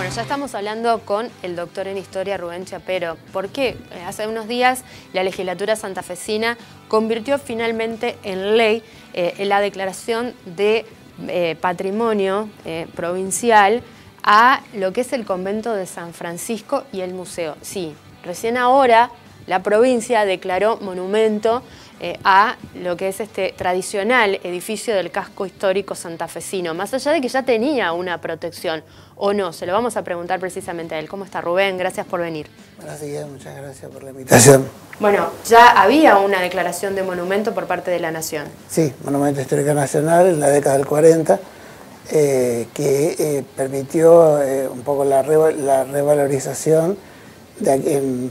Bueno, ya estamos hablando con el doctor en Historia, Rubén Chapero, porque hace unos días la legislatura santafesina convirtió finalmente en ley la declaración de patrimonio provincial a lo que es el convento de San Francisco y el museo. Sí, recién ahora la provincia declaró monumento a lo que es este tradicional edificio del casco histórico santafesino, más allá de que ya tenía una protección, o no, se lo vamos a preguntar precisamente a él. ¿Cómo está, Rubén? Gracias por venir. Buenos días, muchas gracias por la invitación. Bueno, ya había una declaración de monumento por parte de la Nación. Sí, Monumento Histórico Nacional en la década del 40, que permitió un poco la revalorización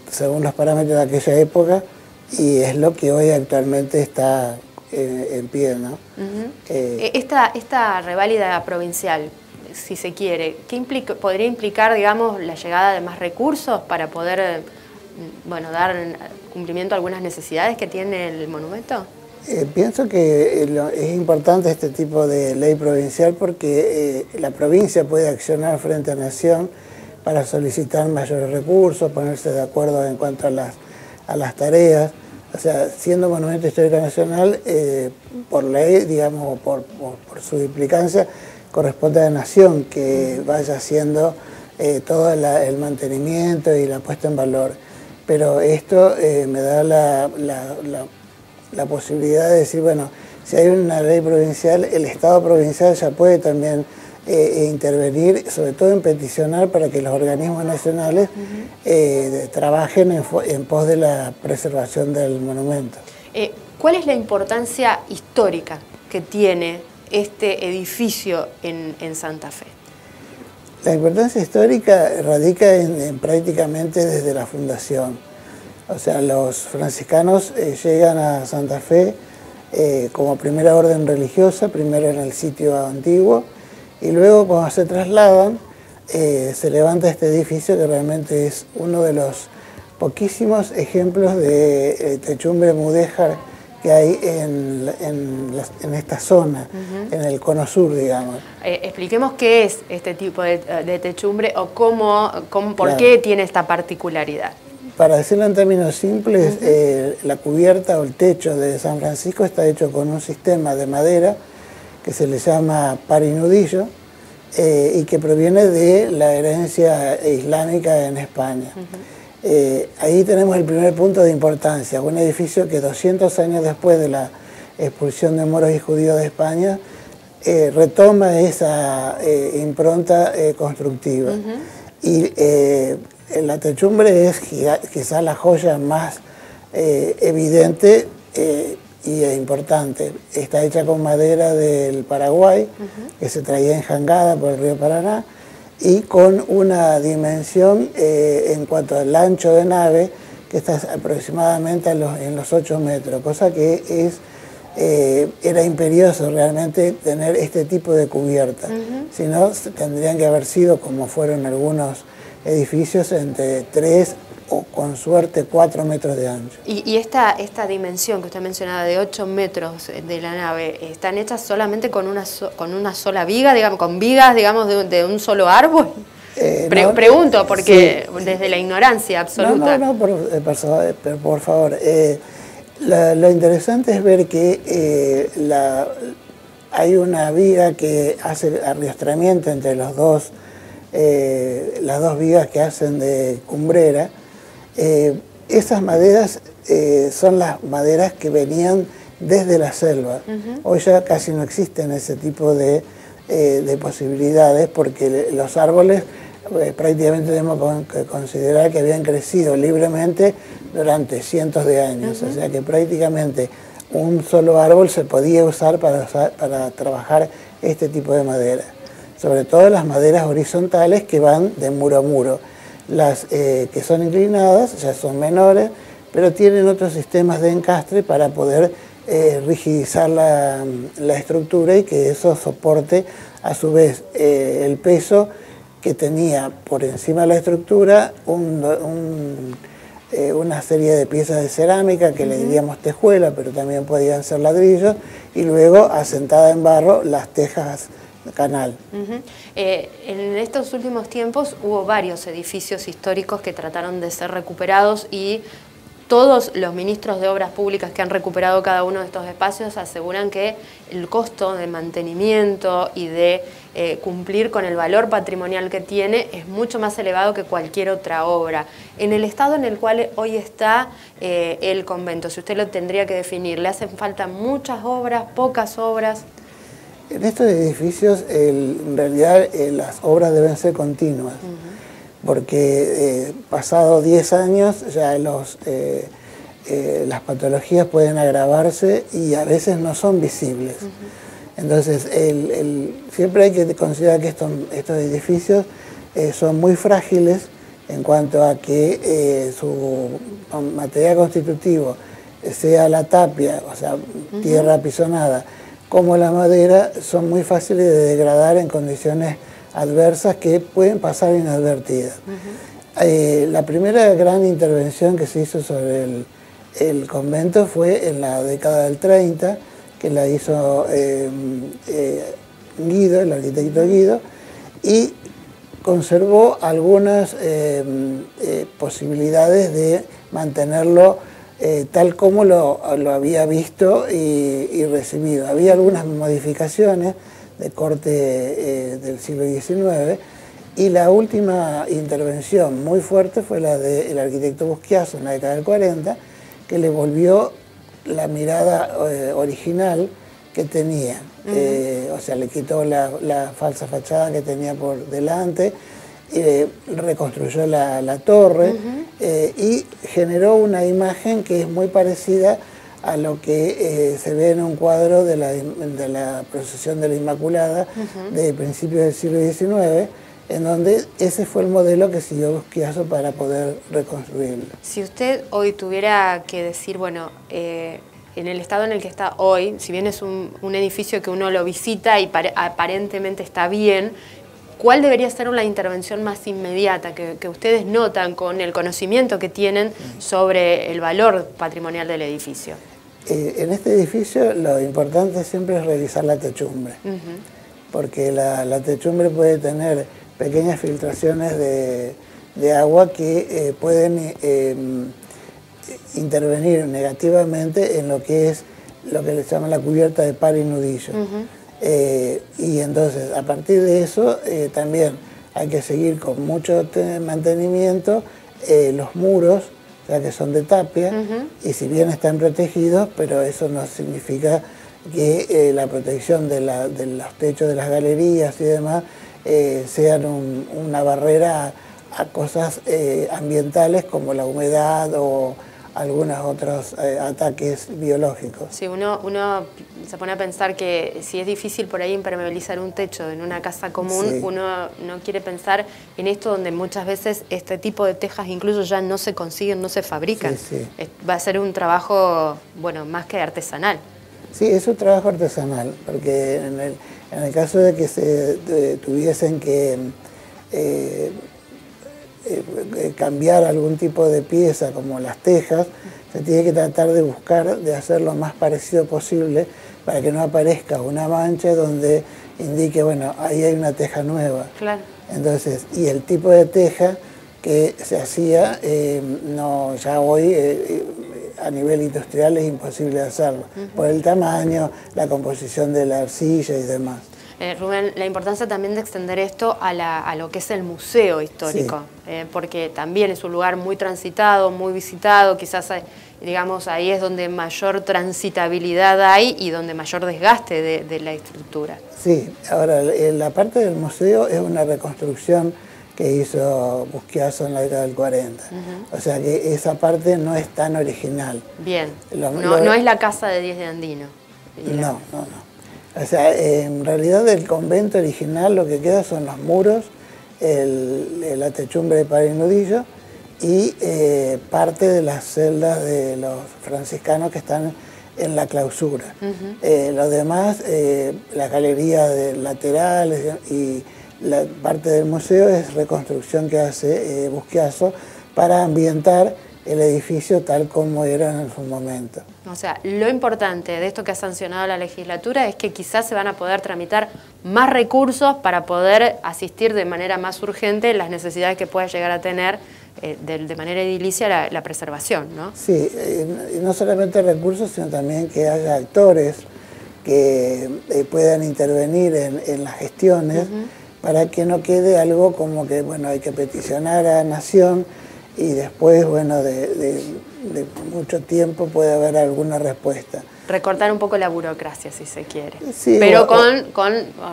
según los parámetros de aquella época, y es lo que hoy actualmente está en pie, ¿no? Esta reválida provincial, si se quiere, ¿qué podría implicar, digamos, la llegada de más recursos para poder, bueno, dar cumplimiento a algunas necesidades que tiene el monumento? Pienso que es importante este tipo de ley provincial porque la provincia puede accionar frente a Nación para solicitar mayores recursos, ponerse de acuerdo en cuanto a las tareas. O sea, siendo Monumento Histórico Nacional, por ley, digamos, por su implicancia, corresponde a la Nación que vaya haciendo todo el mantenimiento y la puesta en valor. Pero esto me da la posibilidad de decir, bueno, si hay una ley provincial, el Estado provincial ya puede también intervenir, sobre todo en peticionar para que los organismos nacionales trabajen en pos de la preservación del monumento. ¿Cuál es la importancia histórica que tiene este edificio en Santa Fe? La importancia histórica radica en prácticamente desde la fundación. O sea, los franciscanos llegan a Santa Fe como primera orden religiosa, primero en el sitio antiguo, y luego cuando se trasladan, se levanta este edificio que realmente es uno de los poquísimos ejemplos de techumbre mudéjar que hay en esta zona, en el cono sur, digamos. Expliquemos qué es este tipo de techumbre o por qué tiene esta particularidad. Para decirlo en términos simples, la cubierta o el techo de San Francisco está hecho con un sistema de madera que se le llama parinudillo y que proviene de la herencia islámica en España. Ahí tenemos el primer punto de importancia, un edificio que 200 años después de la expulsión de moros y judíos de España retoma esa impronta constructiva. Y la techumbre es quizás la joya más evidente y importante. Está hecha con madera del Paraguay, que se traía enjangada por el río Paraná, y con una dimensión en cuanto al ancho de nave, que está aproximadamente en los 8 metros, cosa que era imperioso realmente tener este tipo de cubierta. Si no, tendrían que haber sido, como fueron algunos edificios, entre 3 o con suerte 4 metros de ancho. ¿Y esta dimensión que usted mencionaba de 8 metros de la nave, están hechas solamente con una sola viga, digamos, con vigas, digamos, de un solo árbol? Pregunto, porque sí, desde la ignorancia absoluta. No, por favor. Lo interesante es ver que hay una viga que hace arrastramiento entre las dos vigas que hacen de cumbrera. Esas maderas son las maderas que venían desde la selva. Hoy ya casi no existen ese tipo de posibilidades porque los árboles prácticamente tenemos que considerar que habían crecido libremente durante cientos de años. O sea que prácticamente un solo árbol se podía usar para trabajar este tipo de madera. Sobre todo las maderas horizontales que van de muro a muro. Las que son inclinadas ya son menores, pero tienen otros sistemas de encastre para poder rigidizar la estructura y que eso soporte a su vez el peso que tenía por encima de la estructura una serie de piezas de cerámica que le diríamos tejuela, pero también podían ser ladrillos, y luego asentada en barro las tejas canal. En estos últimos tiempos hubo varios edificios históricos que trataron de ser recuperados y todos los ministros de Obras Públicas que han recuperado cada uno de estos espacios aseguran que el costo de mantenimiento y de cumplir con el valor patrimonial que tiene es mucho más elevado que cualquier otra obra. En el estado en el cual hoy está el convento, si usted lo tendría que definir, ¿le hacen falta muchas obras, pocas obras? En estos edificios, en realidad, las obras deben ser continuas. Porque pasados 10 años ya las patologías pueden agravarse y a veces no son visibles. Entonces, siempre hay que considerar que estos edificios son muy frágiles en cuanto a que su material constitutivo, sea la tapia, o sea, tierra apisonada, como la madera, son muy fáciles de degradar en condiciones adversas que pueden pasar inadvertidas. La primera gran intervención que se hizo sobre el convento fue en la década del 30, que la hizo Guido, el arquitecto Guido, y conservó algunas posibilidades de mantenerlo tal como lo había visto y recibido. Había algunas modificaciones de corte del siglo XIX, y la última intervención muy fuerte fue la del arquitecto Busquiazo en la década del 40, que le volvió la mirada original que tenía. O sea, le quitó la falsa fachada que tenía por delante, reconstruyó la torre y generó una imagen que es muy parecida a lo que se ve en un cuadro de la procesión de la Inmaculada de principios del siglo XIX, en donde ese fue el modelo que siguió Busquiazo para poder reconstruirlo. Si usted hoy tuviera que decir, bueno, en el estado en el que está hoy, si bien es un edificio que uno lo visita y aparentemente está bien, ¿cuál debería ser una intervención más inmediata que ustedes notan con el conocimiento que tienen sobre el valor patrimonial del edificio? En este edificio lo importante siempre es revisar la techumbre, porque la techumbre puede tener pequeñas filtraciones de agua que pueden intervenir negativamente en lo que le llaman la cubierta de par y nudillo. Y entonces, a partir de eso, también hay que seguir con mucho mantenimiento los muros, o sea, que son de tapia, y si bien están protegidos, pero eso no significa que la protección de los techos de las galerías y demás sean una barrera a cosas ambientales como la humedad o algunos otros ataques biológicos. Sí, uno se pone a pensar que si es difícil por ahí impermeabilizar un techo en una casa común, uno no quiere pensar en esto donde muchas veces este tipo de tejas incluso ya no se consiguen, no se fabrican. Va a ser un trabajo, bueno, más que artesanal. Sí, es un trabajo artesanal, porque en el caso de que se tuviesen que cambiar algún tipo de pieza como las tejas, se tiene que tratar de buscar de hacer lo más parecido posible para que no aparezca una mancha donde indique, bueno, ahí hay una teja nueva. Claro. Entonces, y el tipo de teja que se hacía, ya hoy a nivel industrial es imposible hacerlo, por el tamaño, la composición de la arcilla y demás. Rubén, la importancia también de extender esto a lo que es el museo histórico, porque también es un lugar muy transitado, muy visitado, quizás, digamos, ahí es donde mayor transitabilidad hay y donde mayor desgaste de la estructura. Sí, ahora, la parte del museo es una reconstrucción que hizo Busquiazo en la década del 40. O sea que esa parte no es tan original. Bien, no es la casa de Diez de Andino. No. O sea, en realidad del convento original lo que queda son los muros, la techumbre de par y nudillo y parte de las celdas de los franciscanos que están en la clausura. Lo demás, la galería de laterales y la parte del museo es reconstrucción que hace Busquiazo para ambientar el edificio tal como era en su momento. O sea, lo importante de esto que ha sancionado la legislatura es que quizás se van a poder tramitar más recursos para poder asistir de manera más urgente las necesidades que pueda llegar a tener de manera edilicia la preservación, ¿no? Sí, y no solamente recursos, sino también que haya actores que puedan intervenir en las gestiones para que no quede algo como que, bueno, hay que peticionar a Nación y después, bueno, de mucho tiempo puede haber alguna respuesta. Recortar un poco la burocracia, si se quiere. Sí, pero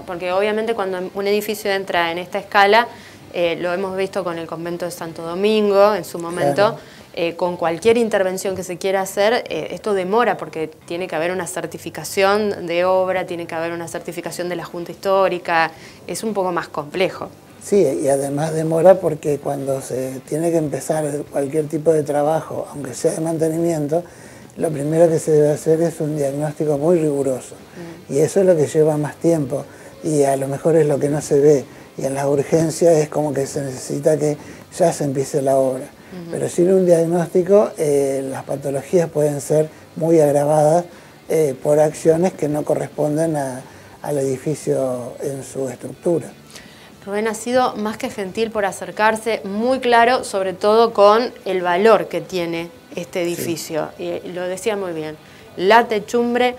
porque obviamente cuando un edificio entra en esta escala, lo hemos visto con el convento de Santo Domingo en su momento, claro. Con cualquier intervención que se quiera hacer, esto demora porque tiene que haber una certificación de obra, tiene que haber una certificación de la Junta Histórica, es un poco más complejo. Sí, y además demora porque cuando se tiene que empezar cualquier tipo de trabajo, aunque sea de mantenimiento, lo primero que se debe hacer es un diagnóstico muy riguroso. Y eso es lo que lleva más tiempo y a lo mejor es lo que no se ve. Y en las urgencias es como que se necesita que ya se empiece la obra. Pero sin un diagnóstico las patologías pueden ser muy agravadas por acciones que no corresponden al edificio en su estructura. Rubén ha sido más que gentil por acercarse, muy claro, sobre todo con el valor que tiene este edificio. Sí. Lo decía muy bien, la techumbre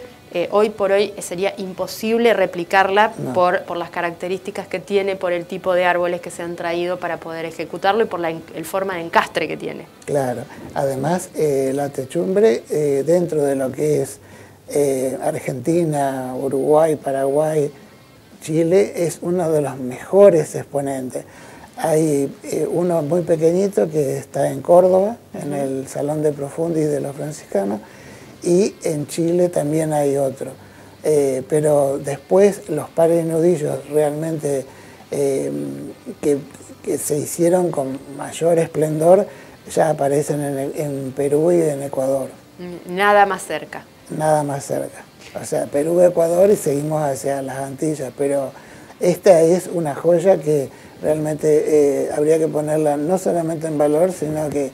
hoy por hoy sería imposible replicarla por las características que tiene, por el tipo de árboles que se han traído para poder ejecutarlo y por la forma de encastre que tiene. Claro, además la techumbre dentro de lo que es Argentina, Uruguay, Paraguay, Chile es uno de los mejores exponentes. Hay uno muy pequeñito que está en Córdoba, en el Salón de Profundis de los franciscanos, y en Chile también hay otro. Pero después los pares nudillos realmente que se hicieron con mayor esplendor ya aparecen en Perú y en Ecuador. Nada más cerca. Nada más cerca. O sea, Perú, Ecuador y seguimos hacia las Antillas, pero esta es una joya que realmente habría que ponerla no solamente en valor, sino que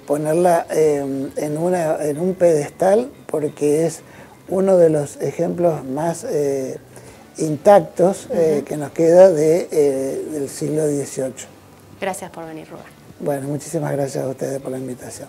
ponerla en un pedestal porque es uno de los ejemplos más intactos que nos queda del siglo XVIII. Gracias por venir, Rubén. Bueno, muchísimas gracias a ustedes por la invitación.